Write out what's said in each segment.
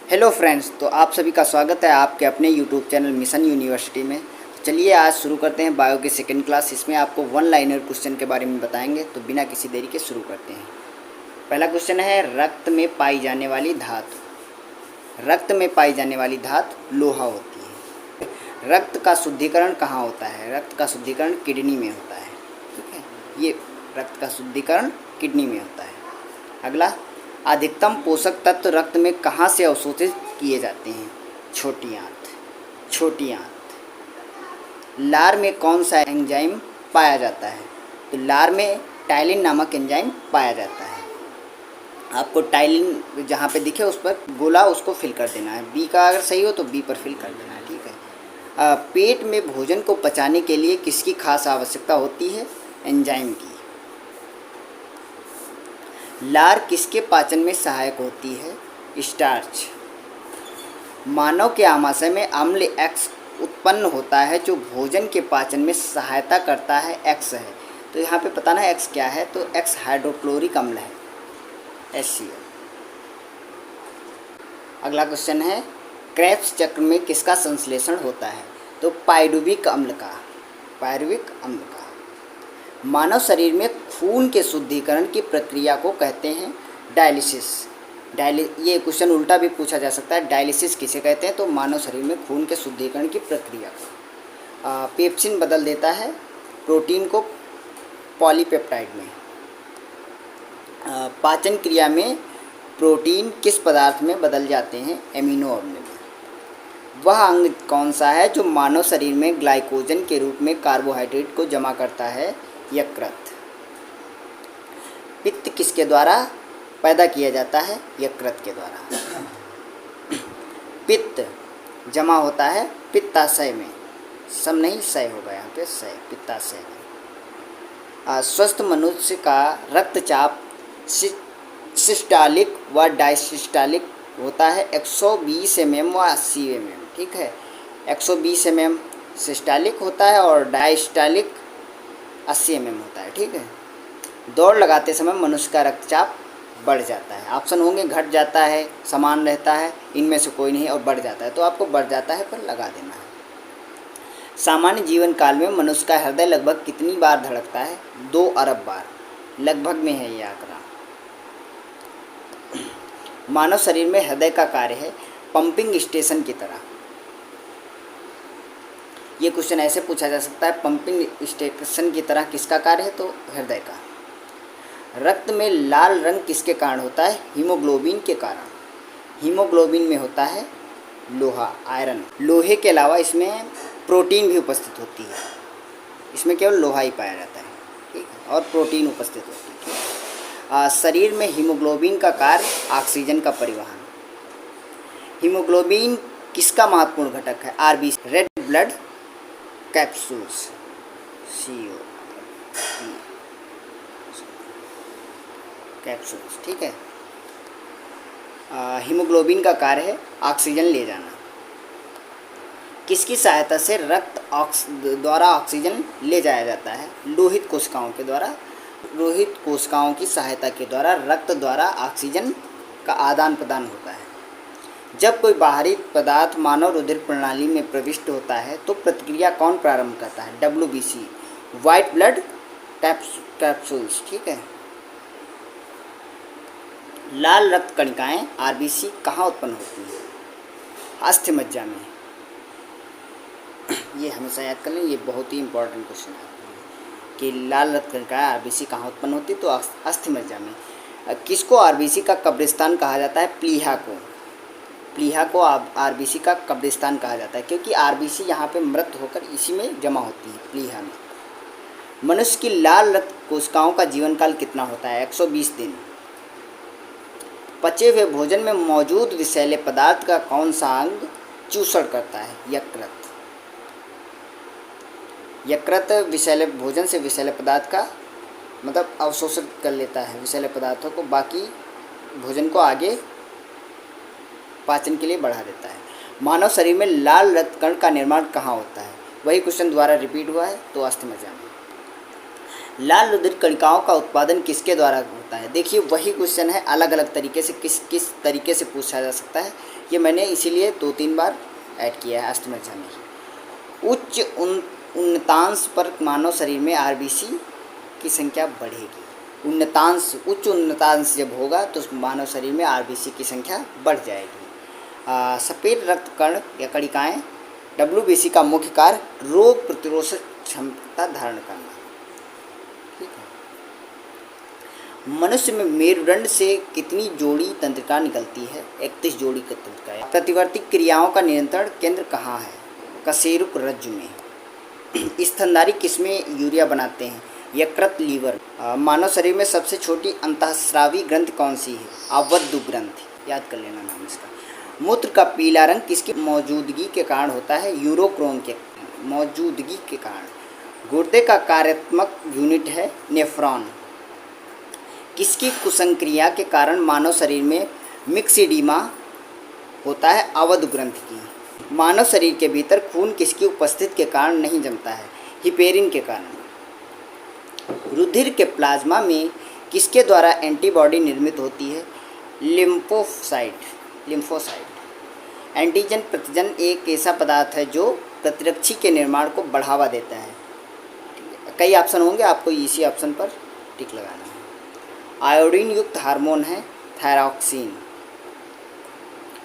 Hello friends, तो आप सभी का स्वागत है आपके अपने यूट्यूब चैनल मिशन यूनिवर्सिटी में। तो चलिए आज शुरू करते हैं बायो की सेकंड क्लास। इसमें आपको वन लाइनर क्वेश्चन के बारे में बताएंगे, तो बिना किसी देरी के शुरू करते हैं। पहला क्वेश्चन है, रक्त में पाई जाने वाली धातु। रक्त में पाई जाने वाली धातु लोहा होती है। रक्त का शुद्धिकरण कहाँ होता है? रक्त का शुद्धिकरण किडनी में होता है। ठीक है, ये रक्त का शुद्धिकरण किडनी में होता है। अगला, अधिकतम पोषक तत्व रक्त में कहाँ से अवशोषित किए जाते हैं? छोटी आंत। छोटी आंत। लार में कौन सा एंजाइम पाया जाता है? तो लार में टाइलिन नामक एंजाइम पाया जाता है। आपको टाइलिन जहाँ पे दिखे उस पर गोला उसको फिल कर देना है। बी का अगर सही हो तो बी पर फिल कर देना है। ठीक है। पेट में भोजन को पचाने के लिए किसकी खास आवश्यकता होती है? एंजाइम की। लार किसके पाचन में सहायक होती है? स्टार्च। मानव के आमाशय में अम्ल एक्स उत्पन्न होता है जो भोजन के पाचन में सहायता करता है। एक्स है, तो यहाँ पे बताना है एक्स क्या है। तो एक्स हाइड्रोक्लोरिक अम्ल है, HCl। अगला क्वेश्चन है, क्रेब्स चक्र में किसका संश्लेषण होता है? तो पाइरुविक अम्ल का। पाइरुविक अम्ल का। मानव शरीर में खून के शुद्धिकरण की प्रक्रिया को कहते हैं डायलिसिस। ये क्वेश्चन उल्टा भी पूछा जा सकता है, डायलिसिस किसे कहते हैं? तो मानव शरीर में खून के शुद्धिकरण की प्रक्रिया को। पेप्सिन बदल देता है प्रोटीन को पॉलीपेप्टाइड में। पाचन क्रिया में प्रोटीन किस पदार्थ में बदल जाते हैं? एमिनो अम्ल में। वह अंग कौन सा है जो मानव शरीर में ग्लाइकोजन के रूप में कार्बोहाइड्रेट को जमा करता है? यकृत। पित्त किसके द्वारा पैदा किया जाता है? यकृत के द्वारा। पित्त जमा होता है पित्ताशय में। सम नहीं, सय होगा यहाँ पे, सय, पित्ताशय में। स्वस्थ मनुष्य का रक्तचाप सिस्टालिक व डायसिस्टालिक होता है 120 mm व 80 mm। ठीक है, 120 mm सिस्टालिक होता है और डायस्टालिक 80 mm होता है। ठीक है। दौड़ लगाते समय मनुष्य का रक्तचाप बढ़ जाता है। ऑप्शन होंगे, घट जाता है, समान रहता है, इनमें से कोई नहीं, और बढ़ जाता है। तो आपको बढ़ जाता है पर लगा देना है। सामान्य जीवन काल में मनुष्य का हृदय लगभग कितनी बार धड़कता है? 2 अरब बार। लगभग में है ये आंकड़ा। मानव शरीर में हृदय का कार्य है पंपिंग स्टेशन की तरह। ये क्वेश्चन ऐसे पूछा जा सकता है, पंपिंग स्टेशन की तरह किसका कार्य है? तो हृदय का। रक्त में लाल रंग किसके कारण होता है? हीमोग्लोबिन के कारण। हीमोग्लोबिन में होता है लोहा, आयरन। लोहे के अलावा इसमें प्रोटीन भी उपस्थित होती है। इसमें केवल लोहा ही पाया जाता है। ठीक है, और प्रोटीन उपस्थित होती है। शरीर में हीमोग्लोबिन का कार्य ऑक्सीजन का परिवहन। हीमोग्लोबिन किसका महत्वपूर्ण घटक है? RBC, red blood capsules, CO capsules. ठीक है। हीमोग्लोबिन का कार्य है ऑक्सीजन ले जाना। किसकी सहायता से रक्त द्वारा ऑक्सीजन ले जाया जाता है? लोहित कोशिकाओं के द्वारा। लोहित कोशिकाओं की सहायता के द्वारा रक्त द्वारा ऑक्सीजन का आदान प्रदान होता है। जब कोई बाहरी पदार्थ मानव रुधिर प्रणाली में प्रविष्ट होता है तो प्रतिक्रिया कौन प्रारंभ करता है? WBC, white blood capsules. ठीक है। लाल रक्त कणिकाएं RBC कहाँ उत्पन्न होती हैं? अस्थि मज्जा में। ये हमेशा याद कर लें, ये बहुत ही इंपॉर्टेंट क्वेश्चन है कि लाल रक्त कणिकाएं RBC कहाँ उत्पन्न होती? तो अस्थि मज्जा में। किसको RBC का कब्रिस्तान कहा जाता है? प्लीहा को। प्लीहा को RBC का कब्रिस्तान कहा जाता है क्योंकि RBC यहाँ पे मृत होकर इसी में जमा होती है, प्लीहा में। मनुष्य की लाल रक्त कोशिकाओं का जीवन काल कितना होता है? 120 दिन। पचे हुए भोजन में मौजूद विषैले पदार्थ का कौन सा अंग चूषण करता है? यकृत। यकृत विषैले भोजन से विषैले पदार्थ का मतलब अवशोषण कर लेता है, विषैले पदार्थों को, बाकी भोजन को आगे पाचन के लिए बढ़ा देता है। मानव शरीर में लाल रक्त कण का निर्माण कहाँ होता है? वही क्वेश्चन दोबारा रिपीट हुआ है, तो अस्थि मज्जा में। लाल रुधिर कणिकाओं का उत्पादन किसके द्वारा होता है? देखिए वही क्वेश्चन है, अलग अलग तरीके से किस तरीके से पूछा जा सकता है। ये मैंने इसीलिए 2-3 बार ऐड किया है अष्टम एग्जाम में। उच्च उन्नतांश पर मानव शरीर में आरबीसी की संख्या बढ़ेगी। उच्च उन्नतांश जब होगा तो मानव शरीर में आरबीसी की संख्या बढ़ जाएगी। सफ़ेद रक्त कण या कणिकाएँ डब्ल्यूबीसी का मुख्य कार्य रोग प्रतिरोधक क्षमता धारण करना। ठीक है। मनुष्य में मेरुदंड से कितनी जोड़ी तंत्रिका निकलती है? 31 जोड़ी की तंत्रिका। प्रतिवर्ती क्रियाओं का नियंत्रण केंद्र कहाँ है? कशेरुक रज्जु में। स्तनधारी किसमें यूरिया बनाते हैं? यकृत, लीवर। मानव शरीर में सबसे छोटी अंतःस्रावी ग्रंथि कौन सी है? आबद्ध ग्रंथि। याद कर लेना नाम इसका। मूत्र का पीला रंग किसकी मौजूदगी के कारण होता है? यूरोक्रोम के मौजूदगी के कारण। गुर्दे का कार्यात्मक यूनिट है नेफ्रॉन। किसकी कुसंक्रिया के कारण मानव शरीर में मिक्सिडीमा होता है? अवध ग्रंथि की। मानव शरीर के भीतर खून किसकी उपस्थिति के कारण नहीं जमता है? हिपेरिन के कारण। रुधिर के प्लाज्मा में किसके द्वारा एंटीबॉडी निर्मित होती है? लिम्फोसाइट। एंटीजन प्रतिजन एक ऐसा पदार्थ है जो प्रतिरक्षी के निर्माण को बढ़ावा देता है। कई ऑप्शन होंगे, आपको इसी ऑप्शन पर टिक लगाना है। आयोडीन युक्त हार्मोन है थायरॉक्सिन।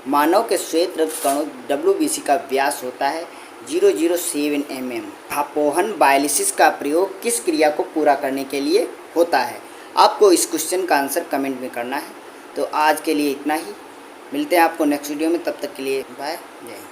मानव के श्वेत रक्त कणों डब्ल्यूबीसी का व्यास होता है 007 mm। अपोहन बायोलिसिस का प्रयोग किस क्रिया को पूरा करने के लिए होता है? आपको इस क्वेश्चन का आंसर कमेंट में करना है। तो आज के लिए इतना ही, मिलते हैं आपको नेक्स्ट वीडियो में, तब तक के लिए बाय, जय हिंद।